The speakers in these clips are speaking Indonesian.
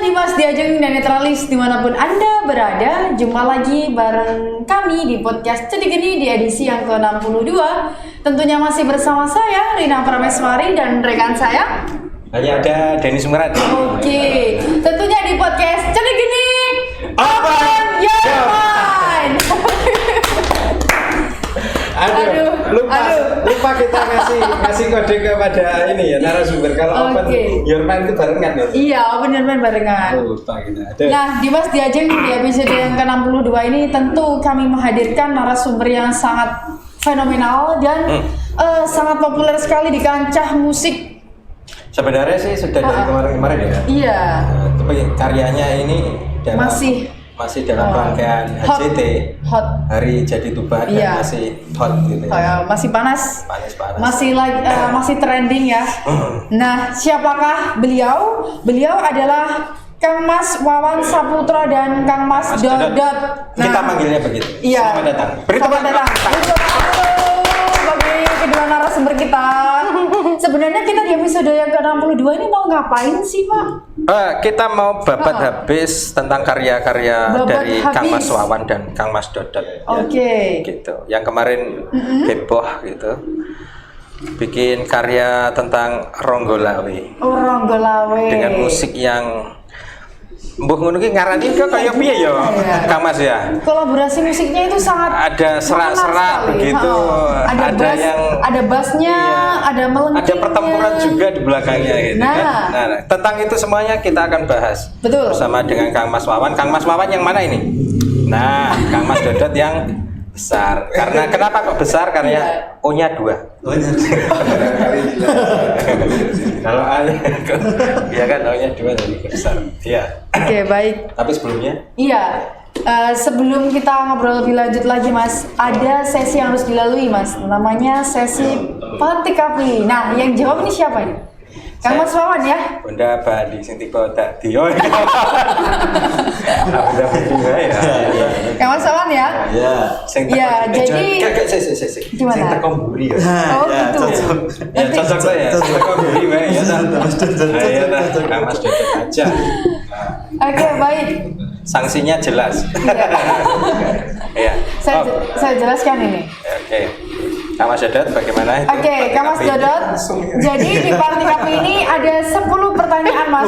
Dimas Diajeng dan Netralis dimanapun Anda berada, jumpa lagi bareng kami di podcast Cedik ini di edisi yang ke-62. Tentunya masih bersama saya Rina Prameswari dan rekan saya hanya ada Denny Sumeradi. Oke, tentunya di podcast Cedik ini Open Your Mind. Lupa kita ngasih kode kepada ini ya narasumber kalau Open Your Mind itu barengan ya. Iya, Open Your Mind barengan. Lupa kita. Nah, Dimas Diajeng di episode yang ke-62 ini tentu kami menghadirkan narasumber yang sangat fenomenal dan sangat populer sekali di kancah musik. Sebenarnya sih sudah dari kemarin-kemarin ya. Iya. Tapi karyanya ini masih dalam rangkaian HJT, hot. Hari Jadi Tuba, dan masih hot gitu ya. Masih panas. Panas. Masih trending ya. Nah, siapakah beliau? Beliau adalah Kang Mas Wawan Saputra dan Kang Mas Dodot. Kita manggilnya begitu. Iya. Selamat datang. Selamat datang. Bagi kedua narasumber kita. Sebenarnya kita di episode yang ke-62 ini mau ngapain sih, Pak? Kita mau babat habis tentang karya-karya dari Kang Mas Wawan dan Kang Mas Dodot. Oke. Gitu. Yang kemarin heboh gitu. Bikin karya tentang Ronggolawe. Ronggolawe. Dengan musik yang mbuh ngono ki ngarani kok kaya piye ya, Kang Mas ya? Kolaborasi musiknya itu sangat ada serak-serak begitu. Ada bassnya, ada melengking. Ada pertempuran juga di belakangnya gitu kan. Nah, tentang itu semuanya kita akan bahas. Betul. Bersama dengan Kang Mas Wawan. Kang Mas Wawan yang mana ini? Nah, Kang Mas Dodot yang besar. Karena kenapa kok besar? Karena O-nya 2. O-nya 2. Kalau A-nya ya kan O-nya 2 jadi besar. Iya. Oke, baik. Tapi sebelumnya? Iya. Sebelum kita ngobrol lebih lanjut lagi, Mas, ada sesi yang harus dilalui, Mas. Namanya sesi Petik Api. Nah, yang jawab ini siapa ini? Kang Mas Wawan ya? Bunda Badi sing tiba tadi. Oh. Bunda Badi ya. Kang Mas Wawan ya? Iya. Jadi gimana? Sing teko mburi ya. Oh, gitu. Ya cocok lah ya. Teko mburi wae ya. Ayo Kang Mas Dodot aja. Oke, baik. Sanksinya jelas. Iya. Saya jelaskan ini. Oke. Kang Mas Dodot bagaimana itu? Oke, Kang Mas Dodot. Jadi di Petik Api ini ada 10 pertanyaan, Mas.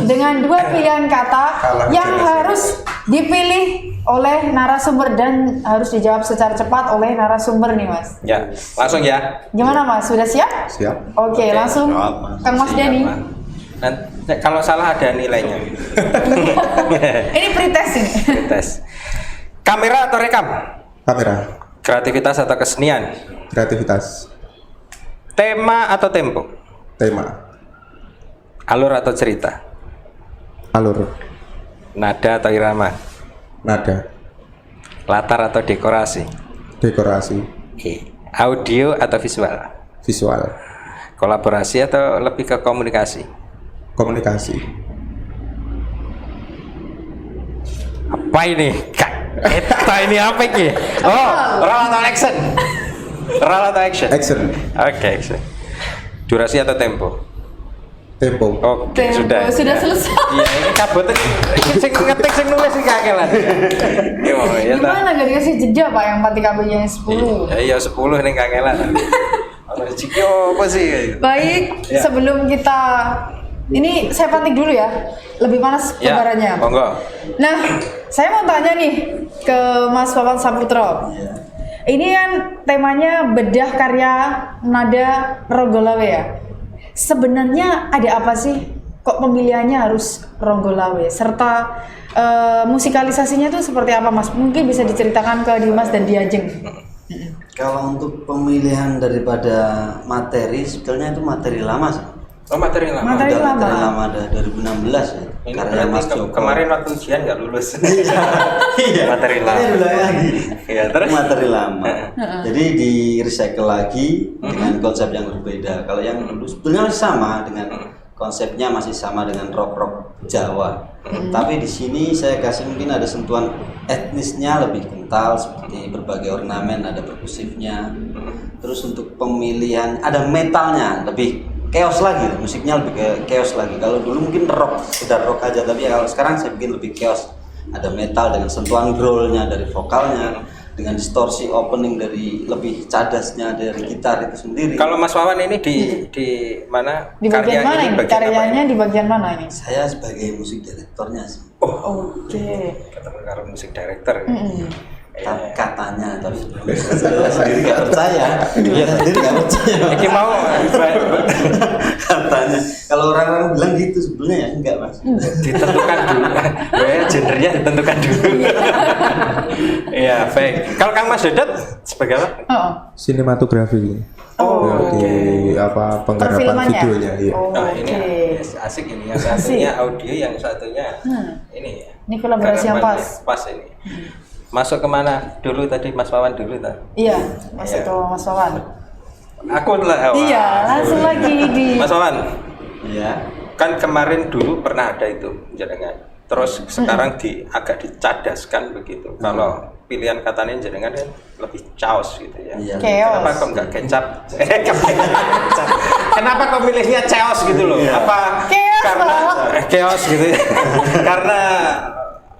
Dengan 2 pilihan kata yang harus dipilih oleh narasumber dan harus dijawab secara cepat oleh narasumber nih, Mas. Ya, langsung ya. Gimana, Mas? Sudah siap? Siap. Oke, langsung. Kang Mas Denny. Nanti kalau salah ada nilainya. Ini pretest ini. Pretest. Kamera atau rekam? Kamera. Kreativitas atau kesenian? Kreativitas. Tema atau tempo? Tema. Alur atau cerita? Alur. Nada atau irama? Nada. Latar atau dekorasi? Dekorasi. Audio atau visual? Visual. Kolaborasi atau lebih ke komunikasi? Komunikasi. Apa ini? Ini apa ini? Oh, roll atau action? Roll atau action? Action. Oke, action. Durasi atau tempo? Tempo. Oke, Tempo. Sudah selesai. Iya, ini kabut sing ngetik sing nulis sing kakelan. Gimana gak dikasih jeda, Pak, yang Petik Apinya 10? Iya, 10 ning kakelan. Ono iki apa sih? Baik, sebelum kita ini saya pantik dulu ya. Lebih panas kobarannya. Monggo. Nah, saya mau tanya nih ke Mas Wawan Saputra. Ini kan temanya bedah karya nada Ronggolawe ya. Sebenarnya ada apa sih? Kok pemilihannya harus Ronggolawe? Serta musikalisasinya itu seperti apa, Mas? Mungkin bisa diceritakan ke Dimas dan Diajeng. Kalau untuk pemilihan daripada materi, sebetulnya itu materi lama sih. Oh, materi lama. Materi lama. Materi lama ada 2016 ya. Ini Karya Mas Joko. Kemarin waktu ujian nggak lulus. Materi lama. Iya, terus materi lama. Jadi di recycle lagi dengan konsep yang berbeda. Kalau yang dulu sebetulnya sama dengan konsepnya masih sama dengan rock Jawa. Tapi di sini saya kasih mungkin ada sentuhan etnisnya lebih kental seperti berbagai ornamen, ada perkusifnya. Terus untuk pemilihan ada metalnya lebih chaos lagi, musiknya lebih ke chaos lagi. Kalau dulu mungkin rock, sudah rock aja, tapi ya kalau sekarang saya bikin lebih chaos. Ada metal dengan sentuhan growlnya dari vokalnya, dengan distorsi opening dari lebih cadasnya dari gitar itu sendiri. Kalau Mas Wawan ini di mana? Di bagian mana ini? bagian apa Karyanya ini? di bagian mana ini? Saya sebagai musik direktornya sih. Oke. Ketemu karo musik director. Katanya, tapi saya sendiri nggak percaya. Dia sendiri nggak percaya. Iki mau Katanya. Kalau orang-orang bilang gitu sebenarnya ya enggak mas. ditentukan dulu. Gendernya ditentukan dulu. Iya, baik. Kalau Kang Mas Dodot sebagai apa? Oh. Sinematografi. Oh, Ya, di apa penggarapan Perfilmannya? videonya ya. Oh, Nah, ini oke. asik ini. Yang satunya audio, yang satunya ini ya. Ini kolaborasi yang Garapannya pas. Pas ini. Masuk kemana dulu tadi Mas Wawan dulu tak? Iya, masuk ke Mas Wawan. Aku lah. Iya, langsung lagi di. Mas Wawan, Iya. kan kemarin dulu pernah ada itu jenengan. Terus sekarang agak dicadaskan begitu. Kalau pilihan katanya jenengan kan lebih chaos gitu ya. Iya. Chaos. Kenapa kok nggak kecap? Kenapa kok milihnya chaos gitu loh? Apa Chaos, karena Pak. chaos gitu ya? Karena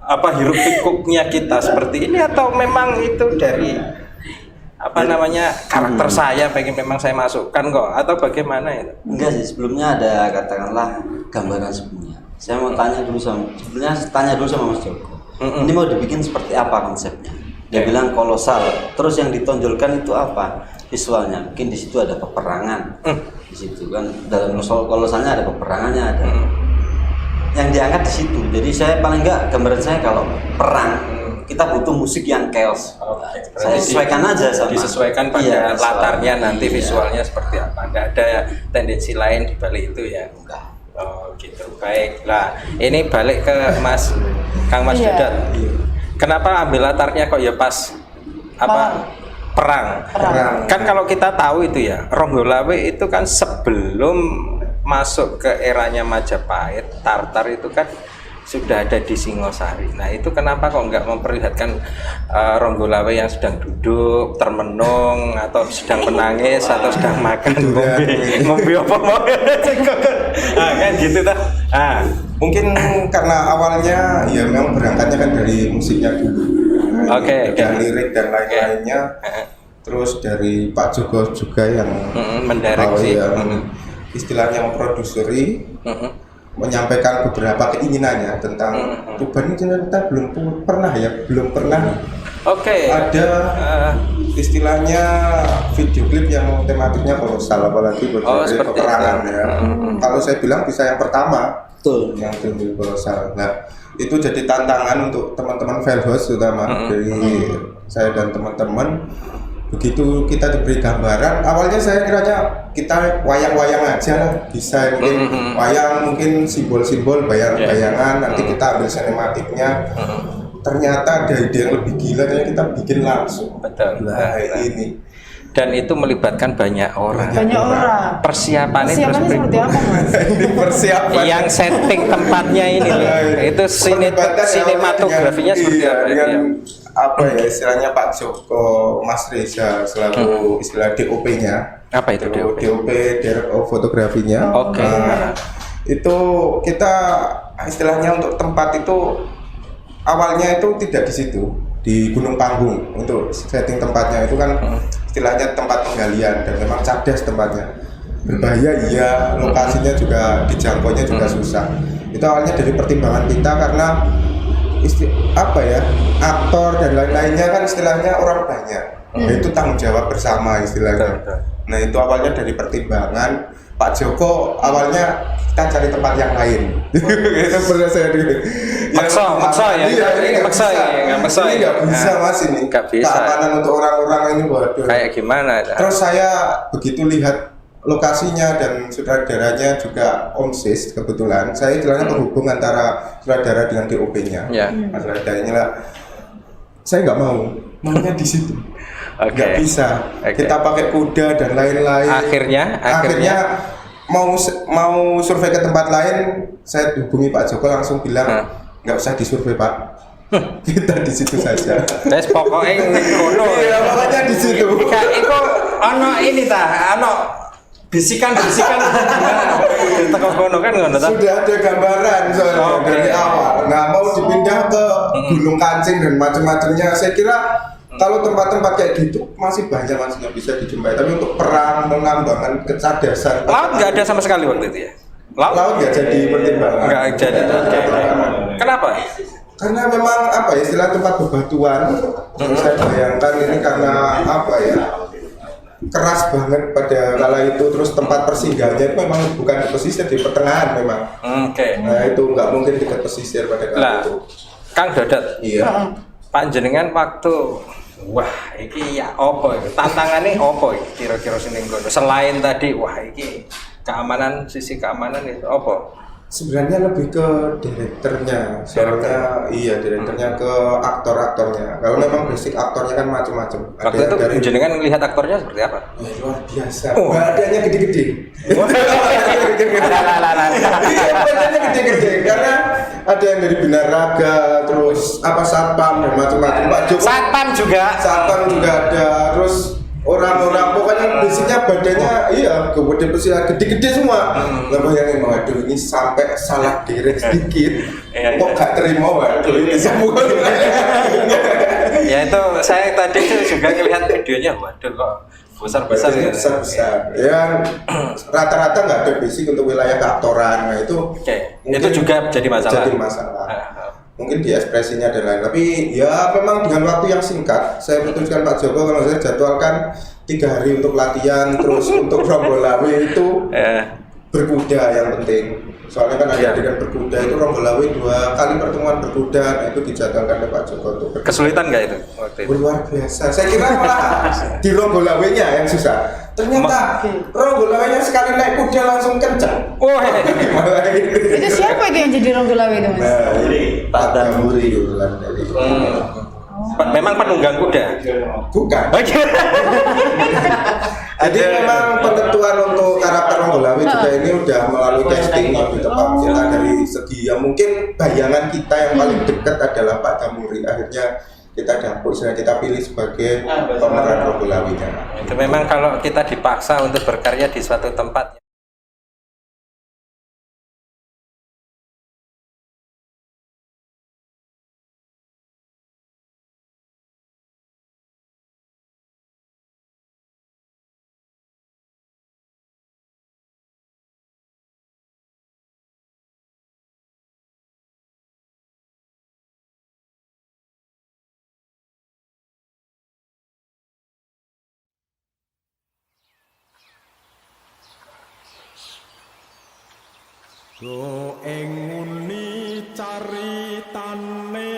apa hiruk pikuknya kita seperti ini atau memang itu dari apa namanya karakter saya pengen memang saya masukkan kok atau bagaimana itu? Enggak sih, sebelumnya ada katakanlah gambaran sebelumnya. Saya mau tanya dulu sama Mas Joko. Ini mau dibikin seperti apa konsepnya? Dia bilang kolosal. Terus yang ditonjolkan itu apa? Visualnya. Mungkin di situ ada peperangan. Di situ kan dalam kolosalnya ada peperangannya ada. Yang diangkat di situ. Jadi saya paling enggak gambaran saya kalau perang kita butuh musik yang chaos. Saya sesuaikan aja sama. Disesuaikan pada Iya, latarnya nanti iya. visualnya seperti apa. Nggak ada tendensi lain di balik itu ya. Enggak. Oh gitu. Baik. Lah, ini balik ke Kang Mas Iya. Dodot. Kenapa ambil latarnya kok ya pas apa perang? Kan kalau kita tahu itu ya, Ronggolawe itu kan sebelum masuk ke eranya Majapahit, Tartar itu kan sudah ada di Singosari. Nah itu kenapa kok nggak memperlihatkan Ronggolawe yang sedang duduk, termenung, atau sedang menangis, atau sedang makan, ngombe apa mau? Kan gitu dah. Mungkin karena awalnya ya memang berangkatnya kan dari musiknya dulu. Oke. Dan lirik dan lain-lainnya. Terus dari Pak Joko juga yang mendireksi. Istilahnya memproduseri, menyampaikan beberapa keinginannya tentang Tuban ini ternyata belum pernah Oke. ada istilahnya video klip yang tematiknya kolosal, apalagi berbagai seperti peperangan itu. ya. Kalau saya bilang bisa yang pertama, Betul. yang film kolosal. Nah itu jadi tantangan untuk teman-teman Velhos terutama dari saya dan teman-teman. Begitu kita diberi gambaran, awalnya saya kiranya kita wayang-wayang aja lah, bisa mungkin wayang, mungkin simbol-simbol, bayangan, nanti kita ambil sinematiknya. Ternyata ada ide yang lebih gila, kita bikin langsung. Betul. Nah ini. Dan itu melibatkan banyak orang. Banyak orang. Persiapannya terus Seperti apa, Mas? Ini persiapan. yang setting tempatnya ini loh. Itu sinematografinya seperti apa? Dengan apa ya istilahnya Pak Joko, Mas Reza selaku istilah DOP-nya. Apa itu DOP? DOP, Director of Fotografinya. Oke. Nah, itu kita istilahnya untuk tempat itu awalnya itu tidak di situ, di Gunung Panggung. Untuk setting tempatnya itu kan istilahnya tempat penggalian dan memang cadas tempatnya. Berbahaya iya, lokasinya juga dijangkaunya juga susah. Itu awalnya dari pertimbangan kita karena aktor dan lain-lainnya kan istilahnya orang banyak. Nah, itu tanggung jawab bersama istilahnya. Betul. Nah itu awalnya dari pertimbangan Pak Joko, awalnya kita cari tempat yang lain. Itu pernah saya dulu. Maksa ya. Iya, Maksa ya. Nggak bisa mas ini. Nggak bisa. Keamanan untuk orang-orang ini waduh. Kayak gimana? Terus saya begitu lihat lokasinya dan sutradaranya juga Om Sis kebetulan. Saya istilahnya penghubung antara sutradara dengan DOP-nya. Ya. Sutradaranya lah. Saya nggak maunya di situ. Nggak bisa. Oke. Kita pakai kuda dan lain-lain. Akhirnya mau survei ke tempat lain, saya hubungi Pak Joko langsung bilang nggak usah disurvei Pak. Kita di situ saja. Wes pokoknya ngono. Iya, makanya di situ. Iku ono ini ta, ono bisikan teko kono kan ngono ta. Sudah ada gambaran soalnya Oke. dari awal. Nah, mau dipindah ke Gunung Kancing dan macam-macamnya. Saya kira kalau tempat-tempat kayak gitu masih banyak yang bisa dijumpai. Tapi untuk perang, pengembangan kecerdasan, Laut nggak ada sama sekali waktu itu ya. laut nggak jadi pertimbangan. Nggak jadi. Oke. Kenapa? Karena memang apa ya, istilah tempat bebatuan. Saya bayangkan ini karena apa ya, keras banget pada kala itu, terus tempat persinggahannya itu memang bukan di pesisir, di pertengahan memang. Oke. Nah itu nggak mungkin dekat pesisir pada kala Lah, itu. Kang Dodat, Iya. panjenengan waktu wah iki ya opo iki? Tantangannya opo iki kira-kira sing ngono. Selain tadi wah iki keamanan, sisi keamanan itu opo? Sebenarnya lebih ke direkturnya, soalnya iya direkturnya ke aktor-aktornya. Kalau memang basic aktornya kan macam-macam. Waktu itu jenengan melihat aktornya seperti apa? Ya, luar biasa. Oh. Badannya gede-gede. Iya, badannya gede-gede karena ada yang dari Binaraga, terus apa satpam dan macam-macam. Pak Joko. Satpam juga ada, terus orang-orang pokoknya basicnya badannya iya gede-gede semua. Nggak bayangin, waduh ini sampai salah direct sedikit, Iya, kok iya. gak terima, waduh ini semua. Ya itu saya tadi tuh juga ngelihat videonya, waduh kok besar-besar ya. Besar-besar. Ya rata-rata nggak ada basic untuk wilayah keaktoran. Nah itu Oke, mungkin itu juga jadi masalah. Jadi masalah. Mungkin di ekspresinya dan lain, tapi ya memang dengan waktu yang singkat saya putuskan Pak Joko kalau saya jadwalkan 3 hari untuk latihan, terus untuk Ronggolawe itu berkuda yang penting, soalnya kan ada dengan berkuda itu Ronggolawe 2 kali pertemuan berkuda, nah itu dijadwalkan oleh Pak Joko untuk berkuda. Kesulitan nggak itu waktu itu? Luar biasa, saya kira malah di Ronggolawenya yang susah, ternyata Ronggolawenya sekali naik kuda langsung kencang. Wah, Malah gitu. Itu siapa itu yang jadi Ronggolawe itu, Mas? Nah, ini Pak Damuri ulang dari memang penunggang kuda. bukan. Oke. Jadi memang penentuan untuk karakter Ronggolawe juga ini udah melalui casting yang ditebak kita dari segi yang mungkin bayangan kita yang paling dekat adalah Pak Damuri. Akhirnya kita dapur, kita pilih sebagai pemeran Ronggolawe-nya. Itu memang kalau kita dipaksa untuk berkarya di suatu tempat. Yo ing muni caritane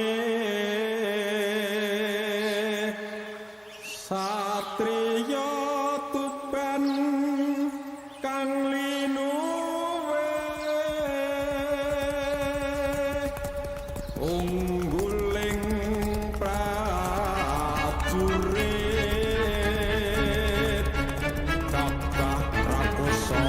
satriya tuban kang linuwe ungguling prajurit kathah prakosa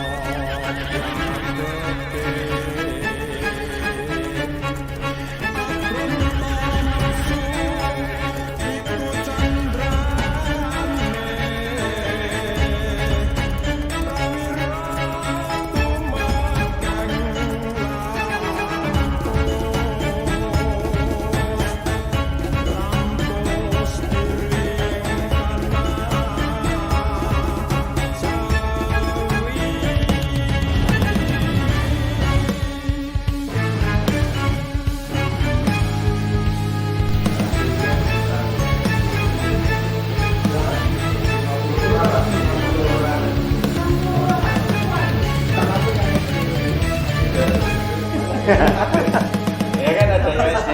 Ya kan ada USD.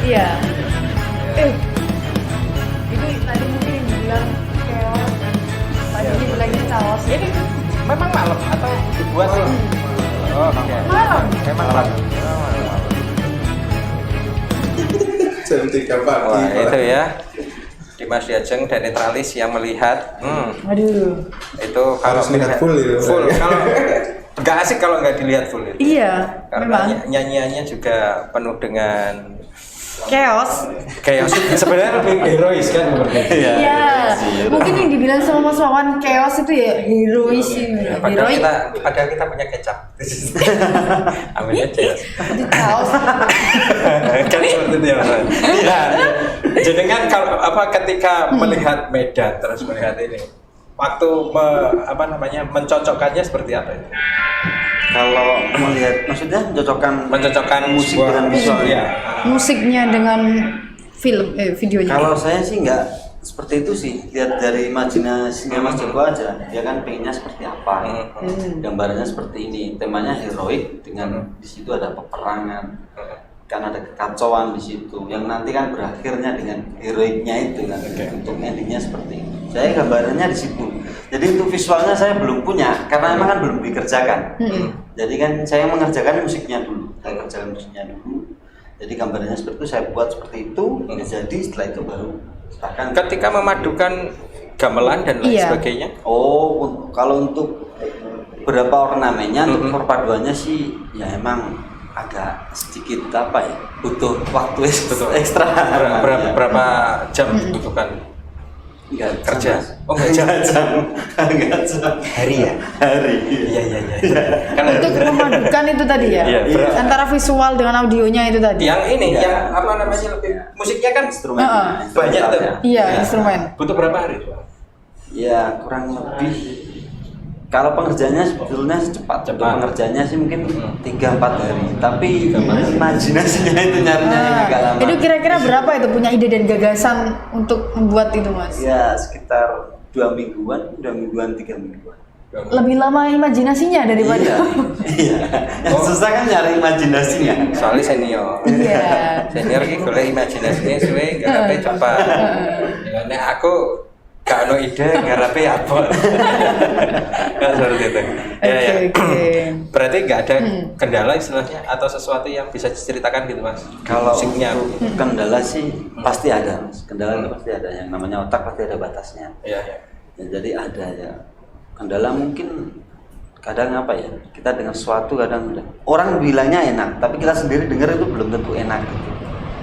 Iya. Itu tadi mungkin yang bilang keos, tadi bilangnya caos. Ini memang malam atau dibuat sih? Oh, oke. Malam. Memang malam. Jam 3 pagi. Wah, itu ya. Dimas Diajeng dan netralis yang melihat. Aduh. Itu kalau Harus lihat full itu. Full. Kalau nggak asik kalau nggak dilihat full itu. Iya, Karena memang. nyanyiannya juga penuh dengan chaos. Kayak sebenarnya lebih herois kan sebenarnya. Iya. Mungkin yang dibilang sama Mas Wawan chaos itu ya herois sih. Heroik. Padahal kita punya kecap. Ambil aja. Itu chaos. Kan seperti itu ya Mas. Nah, jadi kan kalau ketika melihat Medan terus melihat ini, waktu mencocokkannya seperti apa itu? Kalau melihat, maksudnya mencocokkan musik sebuah dengan visual ya. Musiknya dengan videonya. Kalau saya sih nggak seperti itu sih, lihat dari imajinasinya Mas Joko aja, dia kan pengennya seperti apa, gambarnya seperti ini, temanya heroik dengan di situ ada peperangan, kan ada kekacauan di situ, yang nanti kan berakhirnya dengan heroiknya itu kan, untuk endingnya seperti itu. Saya gambarannya di situ. Jadi untuk visualnya saya belum punya, karena emang kan belum dikerjakan. Jadi kan saya mengerjakan musiknya dulu, saya kerjakan musiknya dulu. Jadi gambarnya seperti itu, saya buat seperti itu, jadi setelah itu baru serahkan. Ketika memadukan gamelan dan lain sebagainya. Oh, kalau untuk beberapa ornamennya, untuk perpaduannya sih, ya emang agak sedikit butuh waktu ekstra. Berapa jam dibutuhkan? Enggak Kerja. Oh, enggak jam. Hari ya? Hari. Iya. Untuk memadukan itu tadi ya. Iya. Antara visual dengan audionya itu tadi. Yang ini, yang lebih musiknya kan Instrumen. banyak tuh. Iya, instrumen. Butuh berapa hari tuh? Ya kurang lebih. Kalau pengerjaannya sebetulnya cepat. Pengerjaannya sih mungkin 3-4 hari. Tapi imajinasinya itu nyarinya agak lama. Itu kira-kira berapa itu punya ide dan gagasan untuk membuat itu, Mas? Ya sekitar 2 mingguan, 3 mingguan. Lebih lama imajinasinya daripada. Iya. Yang susah kan nyari imajinasinya. Soalnya senior. Iya. Senior iki golek imajinasinya suwe, garape cepat. Nek aku gak ono ide, garape apa. Kan seperti itu. Ya. Oke. Berarti nggak ada kendala istilahnya atau sesuatu yang bisa diceritakan gitu Mas? Kalau musiknya. untuk kendala sih pasti ada, Mas. Kendala itu pasti ada. Yang namanya otak pasti ada batasnya. Iya. Ya, jadi ada ya. Kendala mungkin kadang kita dengar sesuatu kadang orang bilangnya enak, tapi kita sendiri dengar itu belum tentu enak gitu.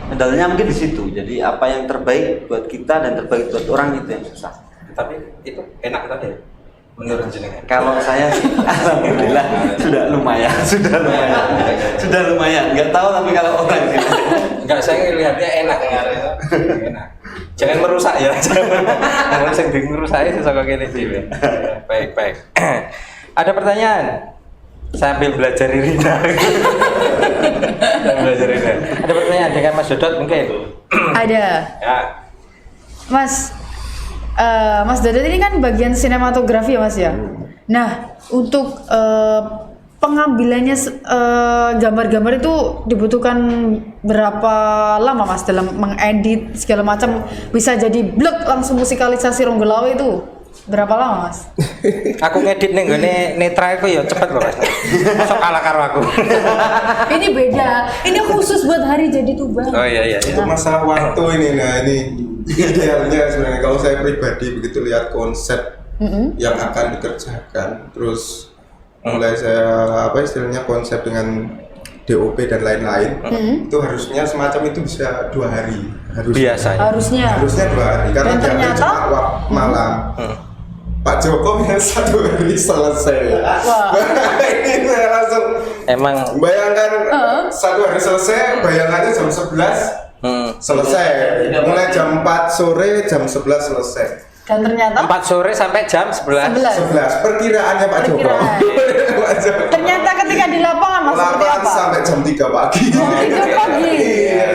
Kendalanya mungkin di situ. Jadi apa yang terbaik buat kita dan terbaik buat orang itu yang susah. Tapi itu enak tadi ya? Menurut jenengan? Kalau saya sih alhamdulillah sudah lumayan. Nggak tahu tapi kalau orang sih. Enggak, saya lihatnya enak. Jangan merusak ya. Jangan sing merusak sih saka kene dhewe. Baik. Ada pertanyaan? Sambil belajar Irina. Ada pertanyaan dengan Mas Dodot mungkin? Ada. Ya. Mas Dodot ini kan bagian sinematografi ya Mas ya. Nah untuk pengambilannya gambar-gambar itu dibutuhkan berapa lama Mas dalam mengedit segala macam, bisa jadi blek langsung musikalisasi Ronggolawe itu berapa lama Mas? Aku ngedit nih gini netra aku ya cepet loh Mas. Masuk kalah karo aku. Ini beda, ini khusus buat hari jadi Tuban. Oh iya. Untuk masalah waktu ini, ini idealnya sebenarnya kalau saya pribadi begitu lihat konsep yang akan dikerjakan, terus mulai saya istilahnya konsep dengan DOP dan lain-lain, itu harusnya semacam itu bisa 2 hari Biasanya. harusnya 2 hari karena Dan diambil ternyata? cuma malam. Pak Joko yang 1 hari selesai. Wah. Ini saya langsung Emang bayangkan 1 hari selesai, bayangannya jam 11 selesai, mulai jam 4 sore, jam 11 selesai. Dan ternyata 4 sore sampai jam 11. 11 perkiraannya Pak Joko. Pak Joko. ternyata ketika di lapangan Mas seperti 8 apa? sampai jam 3 pagi. 3 pagi. Iya.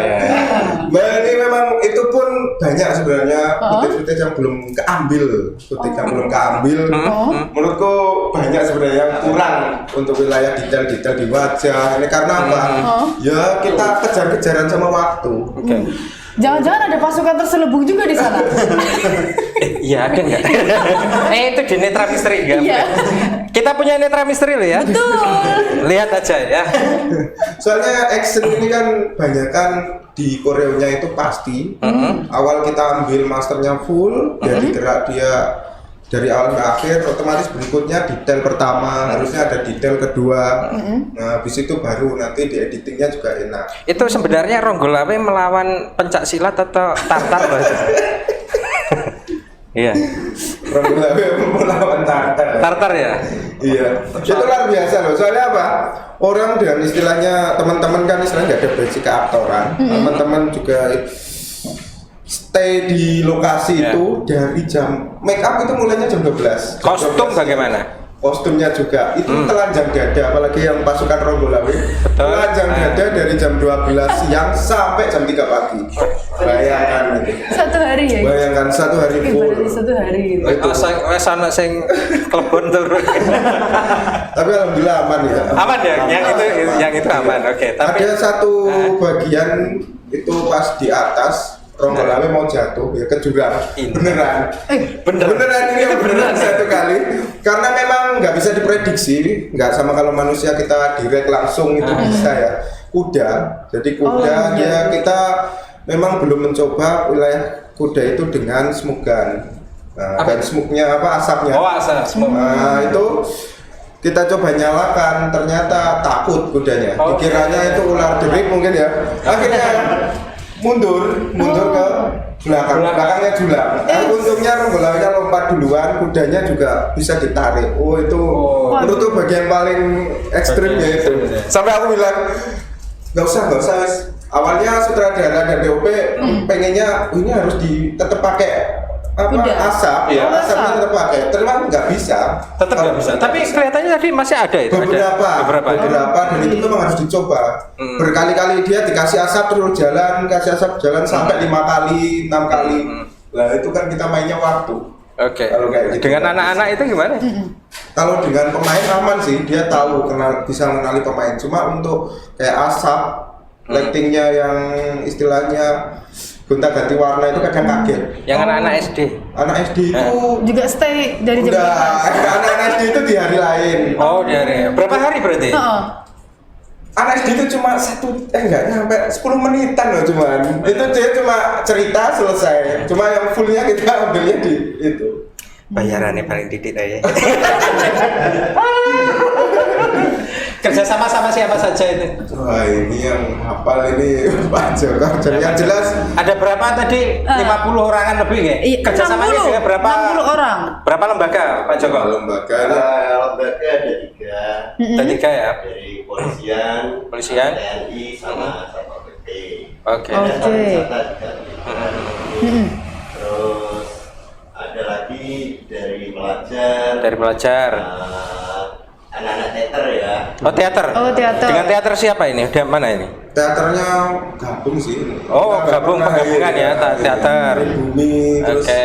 Mbak, ini memang itu pun banyak sebenarnya footage yang belum keambil. Footage yang belum keambil. Menurutku banyak sebenarnya yang kurang untuk wilayah detail-detail di wajah. Ini karena apa? Ya kita kejar-kejaran sama waktu. Jangan-jangan ada pasukan terselubung juga di sana. Iya, ada nggak? Itu di Netra Misteri nggak? Iya. Kita punya Netra Misteri loh ya. Betul. Lihat aja ya. Soalnya action ini kan banyak kan di koreonya itu pasti. Awal kita ambil masternya full, jadi gerak dia dari awal ke akhir, otomatis berikutnya detail pertama harusnya ada detail kedua. Nah, habis itu baru nanti di editingnya juga enak. Itu sebenarnya Ronggolawe melawan pencak silat atau Tartar Mas? Iya. Ronggolawe melawan Tartar. Tartar ya? Iya. Itu luar biasa loh. Soalnya apa? Orang dengan istilahnya teman-teman kan istilahnya nggak ada basic keaktoran. Teman-teman juga stay di lokasi Ya. itu dari jam make up itu mulainya jam 12. Kostum 12. bagaimana? Kostumnya juga itu telanjang dada, apalagi yang pasukan Ronggolawe. Telanjang dada dari jam 12 siang sampai jam 3 pagi. Bayangkan itu. Satu hari ya. Bayangkan satu hari full. Berarti satu hari gitu. Wes ana sing klebon turun. Tapi alhamdulillah aman ya. Aman ya? Yang itu aman. Oke, tapi Ada satu bagian itu pas di atas Ronggolawe mau jatuh ya ke jurang. Beneran. Beneran ini beneran satu kali. Karena memang nggak bisa diprediksi, nggak sama kalau manusia kita direct langsung itu bisa ya. Kuda, jadi kuda dia kita memang belum mencoba wilayah kuda itu dengan smoke gun. Nah, dan smoke-nya apa asapnya? oh asal. Nah, itu kita coba nyalakan, ternyata takut kudanya. Oh. Dikiranya itu ular derik mungkin ya. Akhirnya mundur ke belakangnya julang. Untungnya Ronggolawe lompat duluan, kudanya juga bisa ditarik. Oh itu menurutku bagian paling ekstrim ya itu. Sampai aku bilang nggak usah. Awalnya sutradara dan DOP pengennya ini harus tetap pakai asap, asapnya tetap pakai. Ternyata nggak bisa. Tetap nggak bisa. Tapi kelihatannya tadi masih ada itu. Beberapa dan itu memang harus dicoba. Berkali-kali dia dikasih asap terus jalan, kasih asap jalan sampai 5 kali, 6 kali. Lah itu kan kita mainnya waktu. Oke. Kalau kayak gitu. Dengan anak-anak itu gimana? Kalau dengan pemain aman sih, dia tahu bisa mengenali pemain. Cuma untuk kayak asap, lightingnya yang istilahnya gonta-ganti warna itu kadang kaget. Yang anak-anak SD. Anak SD itu Juga stay dari jam udah berapa? anak SD itu di hari lain. Oh, dari berapa hari berarti? Heeh. Anak SD itu cuma enggak nyampe 10 menitan loh cuman. Itu dia cuma cerita selesai. Cuma yang fullnya kita ambilnya di itu. Bayarannya paling titik aja. Kerja sama siapa saja itu? Wah ini yang hafal ini Pak Joko. Jadi yang jelas Ada berapa tadi? 50 orangan lebih ya? Iya, Kerja samanya 60, dengan berapa? 60 orang. Berapa lembaga Pak Joko? lembaga Lembaga ada 3 Ada 3 ya? dari polisian, TNI sama Satpol PP. Oke. Ada Oke. pariwisata juga. Terus ada lagi dari pelajar. Dari pelajar. Anak-anak teater ya. Oh, teater. Oh, teater. Dengan teater siapa ini? Udah mana ini? teaternya gabung sih. Oh, Kita nggak gabung pernah penggabungan ya, teater. Bumi terus Oke.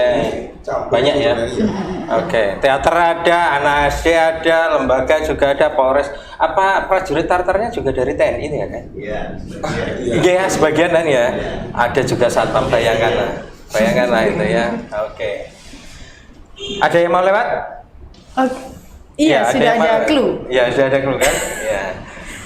campur Banyak ya? sebenarnya. Oke, teater ada, anak SD ada, lembaga juga ada, Polres. Apa prajurit teaternya juga dari TNI ini ya kan? Iya, sebagian. Iya, sebagian kan ya. Ada juga satpam, bayangkan lah itu ya. Oke. Ada yang mau lewat? Iya, sudah yang ada mau- clue. Iya, sudah ada clue kan? Iya.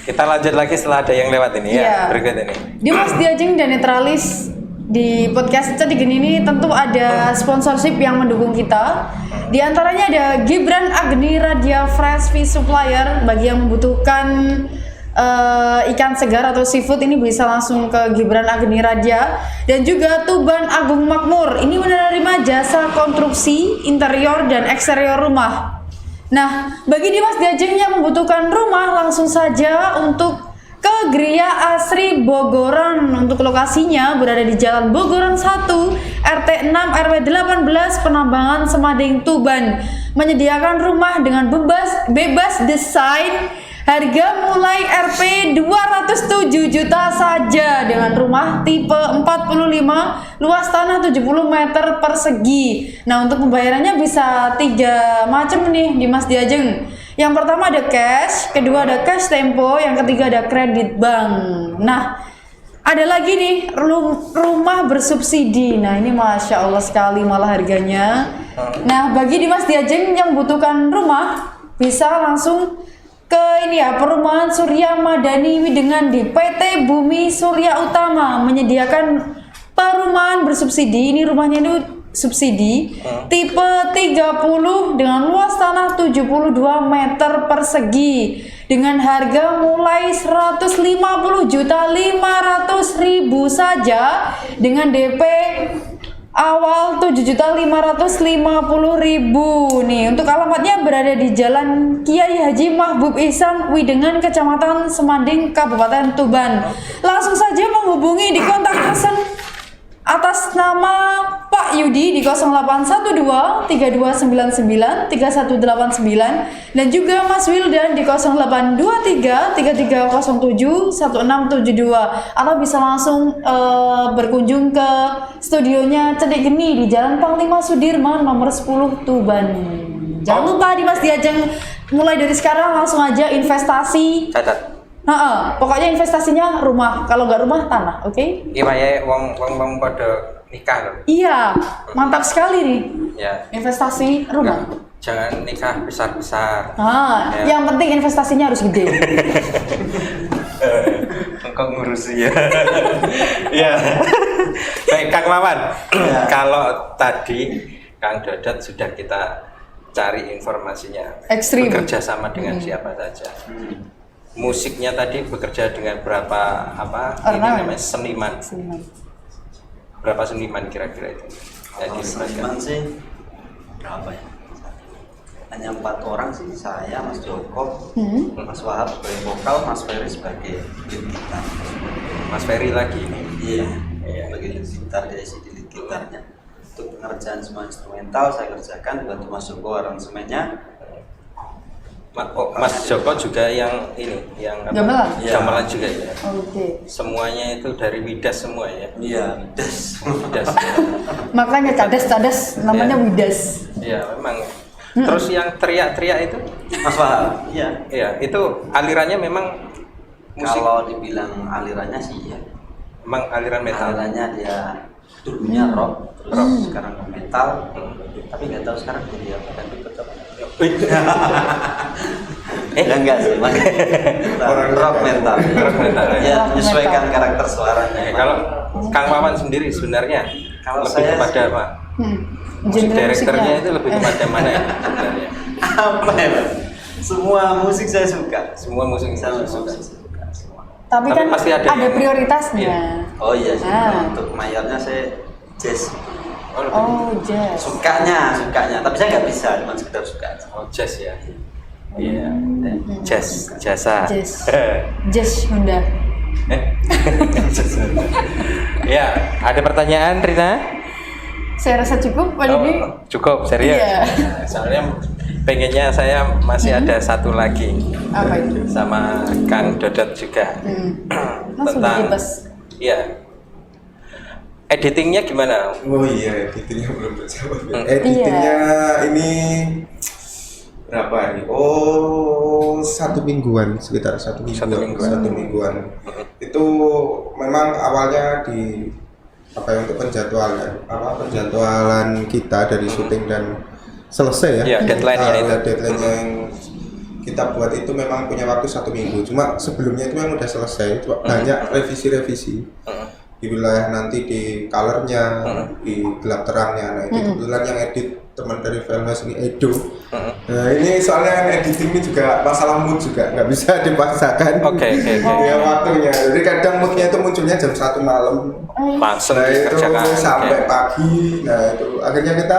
Kita lanjut lagi setelah ada yang lewat ini ya. Iya. Berikut ini. Dimas Diajeng dan Netralis di podcast Cedik ini tentu ada sponsorship yang mendukung kita. Di antaranya ada Gibran Agni Radia Fresh Fish Supplier bagi yang membutuhkan ikan segar atau seafood ini bisa langsung ke Gibran Agni Radia, dan juga Tuban Agung Makmur ini menerima jasa konstruksi interior dan eksterior rumah. Nah, bagi Dimas Diajeng yang membutuhkan rumah langsung saja untuk ke Gria Asri Bogoran. Untuk lokasinya berada di Jalan Bogoran 1, RT 6 RW 18 Penambangan Semading Tuban. Menyediakan rumah dengan bebas desain. Harga mulai Rp 207 juta saja dengan rumah tipe 45, luas tanah 70 meter persegi. Nah, untuk pembayarannya bisa 3 macam nih Dimas Diajeng. Yang pertama ada cash, kedua ada cash tempo, yang ketiga ada kredit bank. Nah, ada lagi nih rumah bersubsidi. Nah, ini Masya Allah sekali malah harganya. Nah, bagi Dimas Diajeng yang membutuhkan rumah bisa langsung ke ini ya, Perumahan Surya Madani Widengan di PT Bumi Surya Utama menyediakan perumahan bersubsidi. Ini rumahnya itu subsidi tipe 30 dengan luas tanah 72 meter persegi dengan harga mulai 150.500.000 saja dengan DP awal 7.550.000 nih. Untuk alamatnya berada di Jalan Kiai Haji Mahbub Ihsan Widengan, Kecamatan Semanding, Kabupaten Tuban. Langsung saja menghubungi di kontak person atas nama Pak Yudi di 0812 3299 3189 dan juga Mas Wildan di 0823 3307 1672, atau bisa langsung berkunjung ke studionya Cedik Geni di Jalan Panglima Sudirman nomor 10 Tuban. Jangan lupa di Mas Diajeng, mulai dari sekarang langsung aja investasi. Catat. Pokoknya investasinya rumah, kalau nggak rumah tanah, oke? Iya ya, wong pada nikah loh. Iya, mantap sekali nih. Ya. Investasi rumah. Jangan nikah besar-besar. Ya. Yang penting investasinya harus gede. Engkau ngurusi ya. Ya. Baik Kang Wawan, kalau tadi Kang Dodot sudah kita cari informasinya. Ekstrim. Bekerja sama dengan siapa saja. Musiknya tadi bekerja dengan berapa ini namanya seniman. Berapa seniman kira-kira itu? Kalau seniman sih berapa ya? Hanya 4 orang sih, saya, Mas Joko, Mas Wahab sebagai vokal, Mas Ferry sebagai lead gitar. Mas Ferry lagi ini. Iya, sebagai lead gitar, dia isi lead gitarnya. Untuk pengerjaan semua instrumental saya kerjakan, bantu Mas Joko aransemennya. Mas Joko juga yang ini, yang Gamelan? Gamelan juga ya. Oke. Semuanya itu dari Widas semua ya. Iya, Widas. Widas. Makanya cadas namanya Widas. Iya, memang. Terus yang teriak-teriak itu? Mas Wahab. Iya. Iya, itu alirannya memang musik. Kalau dibilang alirannya sih ya. Memang aliran metal. Alirannya dia dulunya rock, terus sekarang ke metal. Tapi nggak tahu sekarang jadi apa dan ikut apa. Ya enggak sih, Mas. Rock metal. Rock metal. Ya, menyesuaikan karakter suaranya. Kalau Kang Wawan sendiri sebenarnya Kalau lebih saya kepada apa? Musik Genre direkturnya musiknya. itu lebih kepada mana ya sebenarnya? apa ya, Mas? Semua musik saya suka. Semua musik Saya suka. suka semua. Tapi Tapi kan pasti ada ada yang- prioritasnya. Iya. Oh iya sih. Ah. Untuk mayornya saya jazz. Oh, lebih Oh, jazz. Sukanya. Tapi saya nggak bisa, cuma sekedar suka aja. oh, jazz ya. Iya. Jasa. Jazz. Jazz Honda. Ya, ada pertanyaan Rina? Saya rasa cukup Pak Didi. Cukup, serius. Iya. Soalnya pengennya saya masih ada satu lagi. Apa itu? Sama Kang Dodot juga. Langsung bebas. Iya. Editingnya gimana? Oh iya, editingnya belum terjawab. Editingnya ini berapa hari? Oh, 1 mingguan, sekitar 1 mingguan. 1 mingguan. Itu memang awalnya di apa ya, untuk penjadwalan kita dari syuting dan selesai ya. Iya, deadline-nya itu. Deadline-nya yang kita buat itu memang punya waktu 1 minggu. Cuma sebelumnya itu memang udah selesai. Cuma banyak revisi-revisi. Di wilayah nanti di colornya, di gelap terangnya. Nah itu kebetulan yang edit teman dari Velves ini Edo. Nah ini soalnya editing ini juga masalah mood juga, nggak bisa dipaksakan. Oke. Ya waktunya. Jadi kadang moodnya itu munculnya jam 1 malam. Langsung Nah itu dikerjakan. sampai Oke. pagi. Nah itu akhirnya kita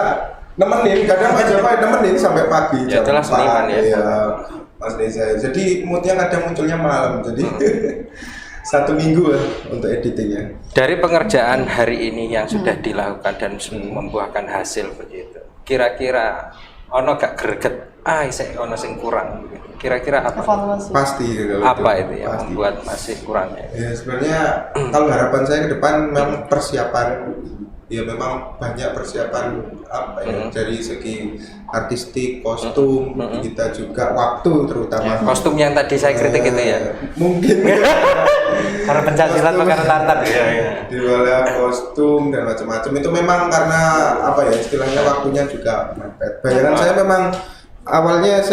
nemenin. Kadang Pak Joko nemenin sampai pagi. Ya, itulah 4, seniman ya. Iya, Mas Deza. Jadi moodnya kadang munculnya malam. Jadi 1 minggu lah untuk editingnya. Dari pengerjaan hari ini yang sudah dilakukan dan membuahkan hasil begitu, kira-kira ono gak greget? Saya ono sing kurang. Kira-kira apa? Evaluasi. Pasti kalau Apa itu yang pasti. membuat masih kurangnya? Ya sebenarnya kalau harapan saya ke depan memang persiapan, ya memang banyak persiapan apa ya dari segi artistik, kostum, kita juga waktu terutama. Kostum yang tadi saya kritik itu ya. Mungkin Karena pencaksilat Kostum. makanan tartar ya. di wilayah kostum dan macam-macam itu memang karena apa ya istilahnya waktunya juga mepet. Bayangan saya memang awalnya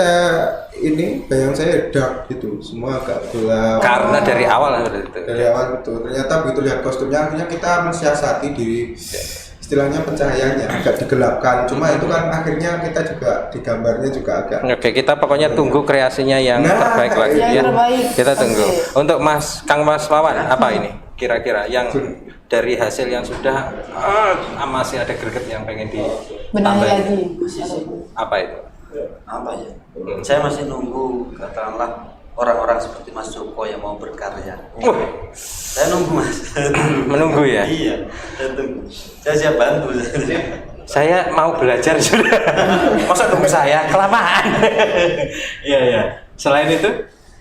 bayangan saya dark gitu, semua agak gelap. Karena dari awal seperti itu. Dari awal betul. Ternyata begitu lihat kostumnya akhirnya kita mensiasati diri istilahnya pencahayaannya agak digelapkan. Cuma itu kan akhirnya kita juga di gambarnya juga agak. Oke, kita pokoknya tunggu kreasinya yang Nah, terbaik lagi yang ya. terbaik. Kita tunggu. Oke. Untuk Kang Mas Wawan, apa ini kira-kira yang dari hasil yang sudah masih ada greget yang pengen Benahi ditambahin? lagi. Apa itu? Apa ya? Saya masih nunggu katakanlah orang-orang seperti Mas Joko yang mau berkarya. Saya nunggu Mas. Menunggu ya. Iya, saya tunggu. Saya siap bantu. Saya mau belajar sudah. Masa nunggu saya kelamaan. Iya iya. Selain itu,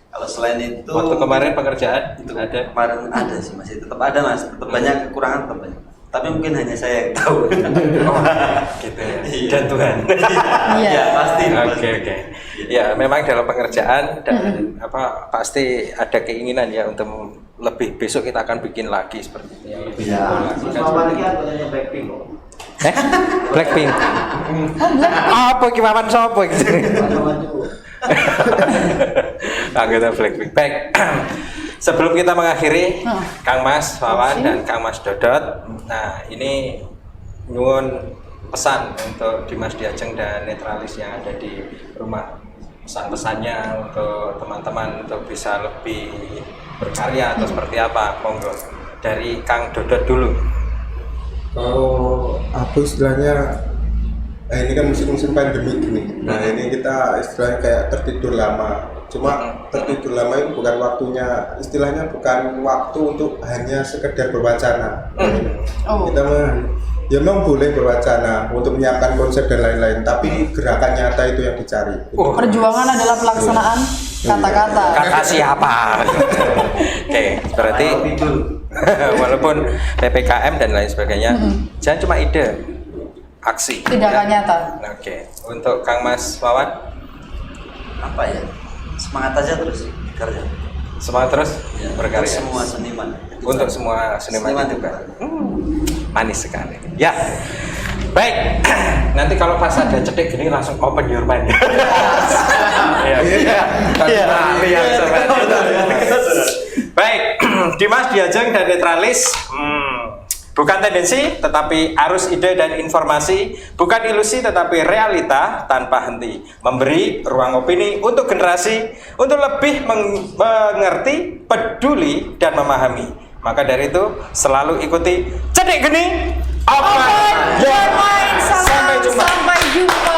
Kalau selain itu waktu kemarin pengerjaan itu ada. kemarin ada sih masih tetap ada Mas, tetap banyak kekurangan tetap banyak. Tapi mungkin hanya saya yang tahu. Gitu ya. Iya. Dan Tuhan. Iya. Iya, pasti. Oke oke. Ya memang dalam pengerjaan dan pasti ada keinginan ya untuk lebih, besok kita akan bikin lagi seperti itu yang lebih Iya. simpel lagi kan seperti itu. Blackpink. Apa ki Wawan sapa iki? Anggota Blackpink. Baik. Sebelum kita mengakhiri, Kang Mas Wawan dan Kang Mas Dodot. Nah, ini nyuwun pesan untuk Dimas Diajeng dan Netralis yang ada di rumah. Pesan-pesannya untuk teman-teman untuk bisa lebih berkarya atau seperti apa? Monggo. Dari Kang Dodot dulu. Kalau aku istilahnya, ini kan musim-musim pandemi gini. Nah ini kita istilahnya kayak tertidur lama. Cuma tertidur lama itu bukan waktunya, istilahnya bukan waktu untuk hanya sekedar berwacana. Oh. Kita ya memang boleh berwacana untuk menyiapkan konsep dan lain-lain, tapi gerakan nyata itu yang dicari. Perjuangan adalah pelaksanaan kata-kata. Kata siapa? Oke, berarti walaupun PPKM dan lain sebagainya, jangan cuma ide, aksi. Tindakan nyata. Oke, untuk Kang Mas Wawan, Apa ya? Semangat aja terus kerja. semangat terus Ya, berkarya. untuk semua seniman. Untuk semua seniman Seniman juga. Manis sekali. Ya. Baik. Nanti kalau pas ada cetek gini langsung open your mind. Iya. Iya. Iya. Baik. Dimas Diajeng dan Netralis. Bukan tendensi, tetapi arus ide dan informasi. Bukan ilusi, tetapi realita tanpa henti. Memberi ruang opini untuk generasi untuk lebih mengerti, peduli, dan memahami. Maka dari itu, selalu ikuti Cedik Geni Open Your Mind. Sampai jumpa. Sampai jumpa.